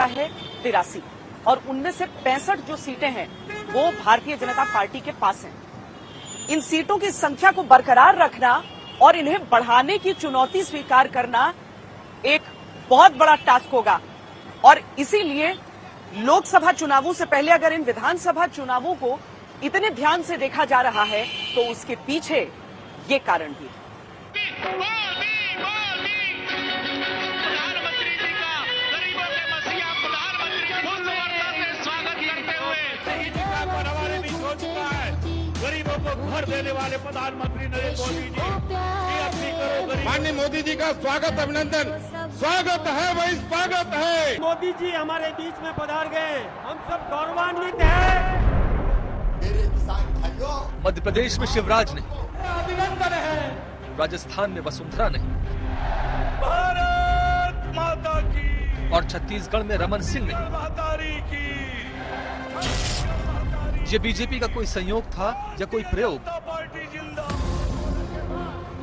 है 83 और उनमें से 65 जो सीटें हैं वो भारतीय जनता पार्टी के पास हैं। इन सीटों की संख्या को बरकरार रखना और इन्हें बढ़ाने की चुनौती स्वीकार करना एक बहुत बड़ा टास्क होगा और इसीलिए लोकसभा चुनावों से पहले अगर इन विधानसभा चुनावों को इतने ध्यान से देखा जा रहा है तो उसके पीछे ये कारण भी है। प्रधानमंत्री जी का गरीबों के मसीहा प्रधानमंत्री फुल वर्षा से स्वागत करते हुए जी का हमारे बीच हो चुका है। गरीबों को घर देने वाले प्रधानमंत्री नरेंद्र मोदी जी अपनी करो। माननीय मोदी जी का स्वागत, अभिनंदन, स्वागत है वही स्वागत है। मोदी जी हमारे बीच में पधार गए, हम सब गौरवान्वित हैं। मध्य प्रदेश में शिवराज नहीं, अभिनंदन है। राजस्थान में वसुंधरा नहीं, भारत माता की और छत्तीसगढ़ में रमन सिंह नहीं। मातारी की ये बीजेपी का कोई संयोग था या कोई प्रयोग? पार्टी जिंदा।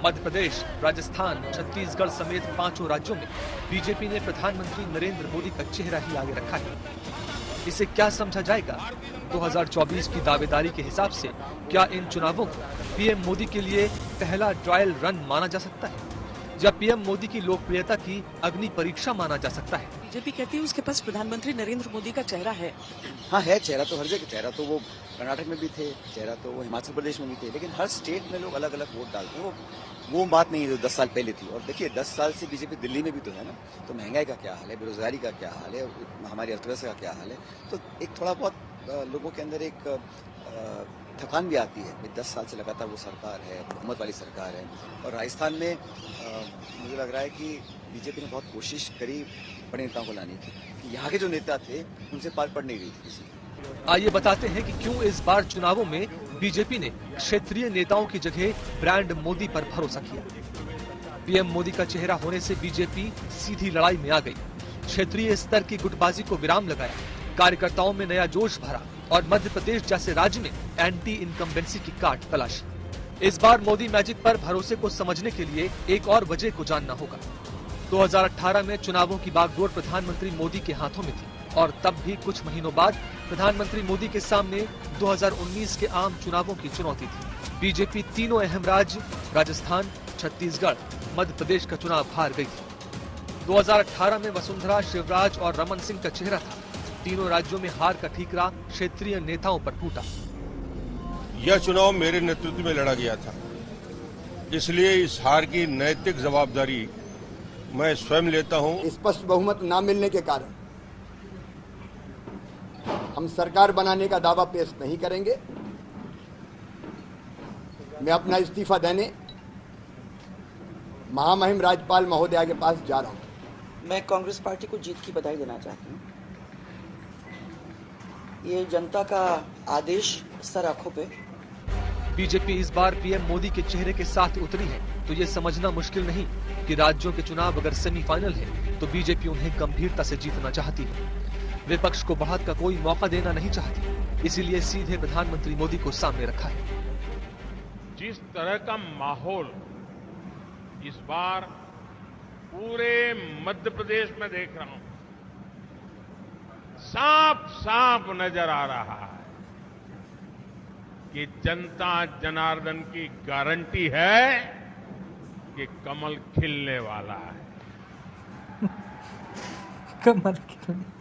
मध्य प्रदेश, राजस्थान, छत्तीसगढ़ समेत 5 राज्यों में बीजेपी ने प्रधानमंत्री नरेंद्र मोदी का चेहरा ही आगे रखा है। इसे क्या समझा जाएगा? 2024 की दावेदारी के हिसाब से क्या इन चुनावों को पीएम मोदी के लिए पहला ट्रायल रन माना जा सकता है या पीएम मोदी की लोकप्रियता की अग्नि परीक्षा माना जा सकता है? बीजेपी कहती है उसके पास प्रधानमंत्री नरेंद्र मोदी का चेहरा है। हाँ है, चेहरा तो हर जगह, चेहरा तो वो कर्नाटक में भी थे, चेहरा तो वो हिमाचल प्रदेश में भी थे, लेकिन हर स्टेट में लोग अलग अलग वोट डालते हैं। वो बात नहीं है जो 10 साल पहले थी। और देखिए 10 साल से बीजेपी दिल्ली में भी तो है ना, तो महंगाई का क्या हाल है, बेरोजगारी का क्या हाल है, हमारी अर्थव्यवस्था का क्या हाल है, तो एक थोड़ा बहुत लोगों के अंदर एक थकान भी आती है। 10 साल से लगातार वो सरकार है, बहुमत वाली सरकार है। और राजस्थान में मुझे लग रहा है कि बीजेपी ने बहुत कोशिश करी बड़े नेताओं को लाने की, कि यहाँ के जो नेता थे उनसे पार पड़ नहीं रही थी किसी। आइए बताते हैं कि क्यों इस बार चुनावों में बीजेपी ने क्षेत्रीय नेताओं की जगह ब्रांड मोदी पर भरोसा किया। पीएम मोदी का चेहरा होने से बीजेपी सीधी लड़ाई में आ गई, क्षेत्रीय स्तर की गुटबाजी को विराम लगाया, कार्यकर्ताओं में नया जोश भरा और मध्य प्रदेश जैसे राज्य में एंटी इनकम्बेंसी की काट तलाशी। इस बार मोदी मैजिक पर भरोसे को समझने के लिए एक और वजह को जानना होगा। 2018 में चुनावों की बागडोर प्रधानमंत्री मोदी के हाथों में थी और तब भी कुछ महीनों बाद प्रधानमंत्री मोदी के सामने 2019 के आम चुनावों की चुनौती थी। बीजेपी तीनों अहम राज्य राजस्थान, छत्तीसगढ़, मध्य प्रदेश का चुनाव हार गई थी। 2018 में वसुंधरा, शिवराज और रमन सिंह का चेहरा था। तीनों राज्यों में हार का ठीकरा क्षेत्रीय नेताओं पर टूटा। यह चुनाव मेरे नेतृत्व में लड़ा गया था, इसलिए इस हार की नैतिक जवाबदारी मैं स्वयं लेता हूं। स्पष्ट बहुमत न मिलने के कारण हम सरकार बनाने का दावा पेश नहीं करेंगे। मैं अपना इस्तीफा देने महामहिम राज्यपाल महोदया के पास जा रहा हूं। मैं कांग्रेस पार्टी को जीत की बधाई देना चाहती हूं। ये जनता का आदेश सर आंखों पे। बीजेपी इस बार पीएम मोदी के चेहरे के साथ उतरी है तो ये समझना मुश्किल नहीं कि राज्यों के चुनाव अगर सेमीफाइनल है तो बीजेपी उन्हें गंभीरता से जीतना चाहती है। विपक्ष को बढ़त का कोई मौका देना नहीं चाहती, इसीलिए सीधे प्रधानमंत्री मोदी को सामने रखा है। जिस तरह का माहौल इस बार पूरे मध्य प्रदेश में देख रहा हूं, साफ साफ नजर आ रहा है कि जनता जनार्दन की गारंटी है कि कमल खिलने वाला है। कमल खिलने।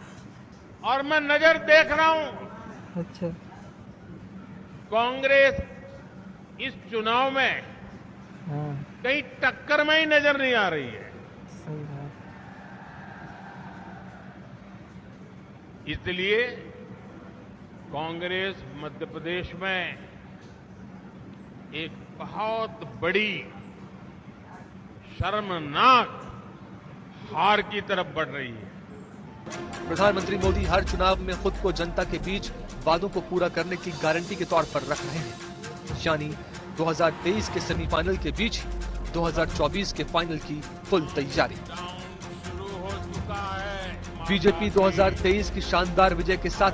और मैं नजर देख रहा हूं, अच्छा, कांग्रेस इस चुनाव में कहीं टक्कर में ही नजर नहीं आ रही है। सही बात। इसलिए कांग्रेस मध्य प्रदेश में एक बहुत बड़ी शर्मनाक हार की तरफ बढ़ रही है। प्रधानमंत्री मोदी हर चुनाव में खुद को जनता के बीच वादों को पूरा करने की गारंटी के तौर पर रख रहे हैं, यानी 2023 के सेमीफाइनल के बीच 2024 के फाइनल की फुल तैयारी। बीजेपी 2023 की शानदार विजय के साथ